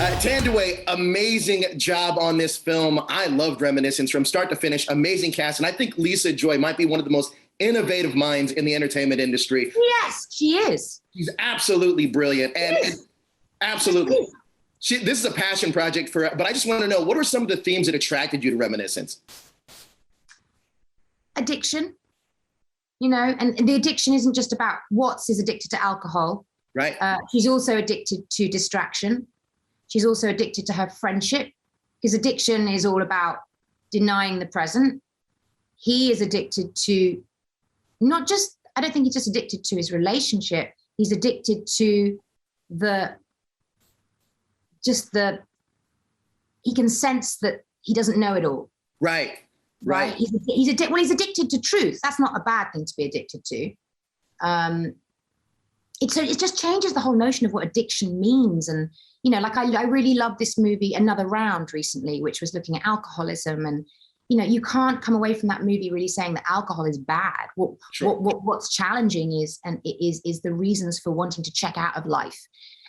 Thandiwe, amazing job on this film. I loved Reminiscence from start to finish. Amazing cast. And I think Lisa Joy might be one of the most innovative minds in the entertainment industry. Yes, she is. She's absolutely brilliant. And absolutely. This is a passion project for her. But I just want to know, what are some of the themes that attracted you to Reminiscence? Addiction, and the addiction isn't just about Watts is addicted to alcohol. Right. She's also addicted to distraction. She's also addicted to her friendship, because addiction is all about denying the present. He is addicted to I don't think he's just addicted to his relationship. He's addicted to he can sense that he doesn't know it all. Right. He's addicted to truth. That's not a bad thing to be addicted to. It just changes the whole notion of what addiction means. And, I really loved this movie, Another Round, recently, which was looking at alcoholism. And, you can't come away from that movie really saying that alcohol is bad. What's challenging is the reasons for wanting to check out of life.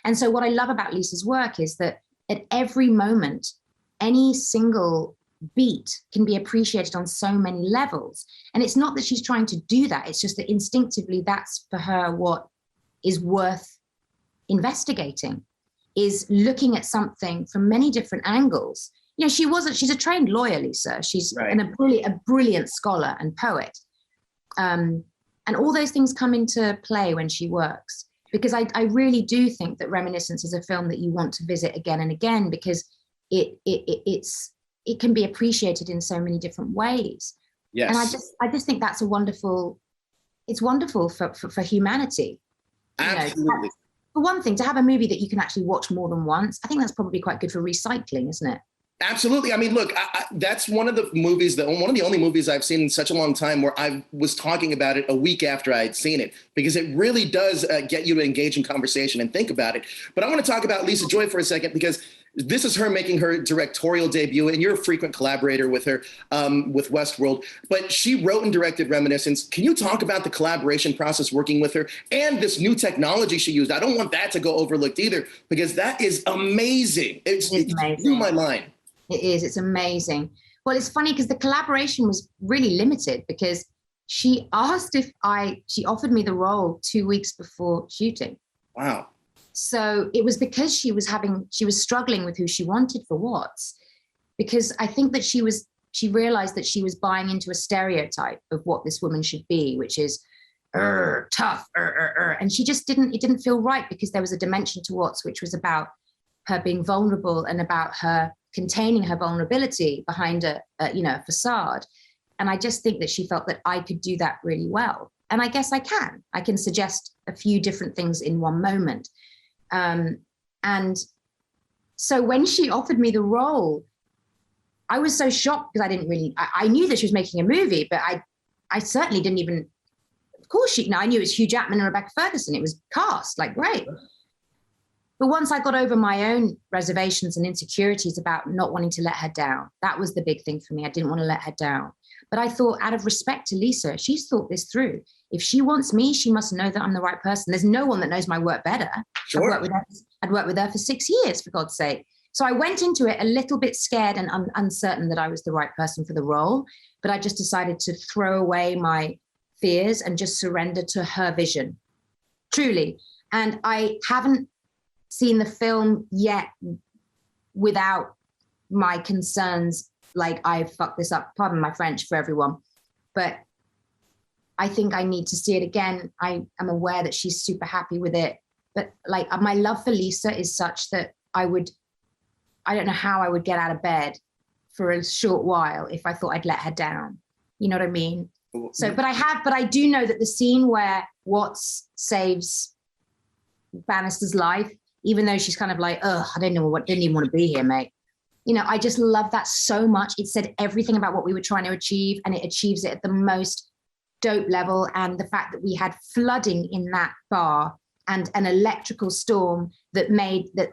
And so what I love about Lisa's work is that at every moment, any single beat can be appreciated on so many levels. And it's not that she's trying to do that. It's just that instinctively that's for her what is worth investigating, is looking at something from many different angles. She's a trained lawyer, Lisa. She's a brilliant scholar and poet. And all those things come into play when she works, because I really do think that Reminiscence is a film that you want to visit again and again, because it can be appreciated in so many different ways. Yes. And I just think that's it's wonderful for humanity. Absolutely. For one thing, to have a movie that you can actually watch more than once, I think that's probably quite good for recycling, isn't it? Absolutely. I mean, look, that's one of the movies, one of the only movies I've seen in such a long time where I was talking about it a week after I had seen it, because it really does get you to engage in conversation and think about it. But I want to talk about Lisa Joy for a second, because this is her making her directorial debut, and you're a frequent collaborator with her with Westworld. But she wrote and directed Reminiscence. Can you talk about the collaboration process working with her and this new technology she used? I don't want that to go overlooked either, because that is amazing. It blew my mind. It is. It's amazing. Well, it's funny because the collaboration was really limited, because she asked she offered me the role 2 weeks before shooting. Wow. So it was because she was struggling with who she wanted for Watts, because I think that she realized that she was buying into a stereotype of what this woman should be, which is tough, and she just it didn't feel right, because there was a dimension to Watts which was about her being vulnerable and about her containing her vulnerability behind a facade. And I just think that she felt that I could do that really well. And I guess I can suggest a few different things in one moment. And so when she offered me the role, I was so shocked, because I knew that she was making a movie, but I certainly didn't even, of course I knew it was Hugh Jackman and Rebecca Ferguson. It was cast, great. But once I got over my own reservations and insecurities about not wanting to let her down, that was the big thing for me. I didn't want to let her down. But I thought, out of respect to Lisa, she's thought this through. If she wants me, she must know that I'm the right person. There's no one that knows my work better. Sure. I'd worked with her for 6 years, for God's sake. So I went into it a little bit scared and uncertain that I was the right person for the role. But I just decided to throw away my fears and just surrender to her vision, truly. And I haven't seen the film yet without my concerns, I fucked this up, pardon my French for everyone, but I think I need to see it again. I am aware that she's super happy with it, but my love for Lisa is such that I don't know how I would get out of bed for a short while if I thought I'd let her down. You know what I mean? So, but I do know that the scene where Watts saves Bannister's life, even though she's kind of I didn't even want to be here, mate. I just love that so much. It said everything about what we were trying to achieve, and it achieves it at the most dope level. And the fact that we had flooding in that bar and an electrical storm that made that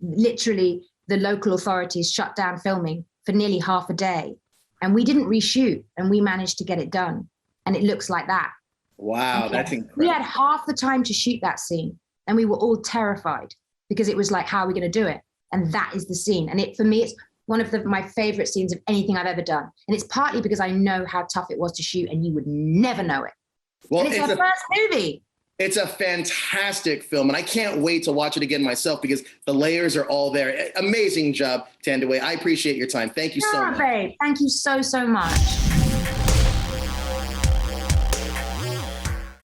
literally the local authorities shut down filming for nearly half a day. And we didn't reshoot, and we managed to get it done. And it looks like that. Wow, that's incredible. We had half the time to shoot that scene, and we were all terrified, because it was how are we going to do it? And that is the scene. And for me, it's one of my favorite scenes of anything I've ever done. And it's partly because I know how tough it was to shoot, and you would never know it. Well, and it's my first movie. It's a fantastic film, and I can't wait to watch it again myself because the layers are all there. Amazing job, Thandiwe. I appreciate your time. Thank you so much. Babe. Thank you so, so much.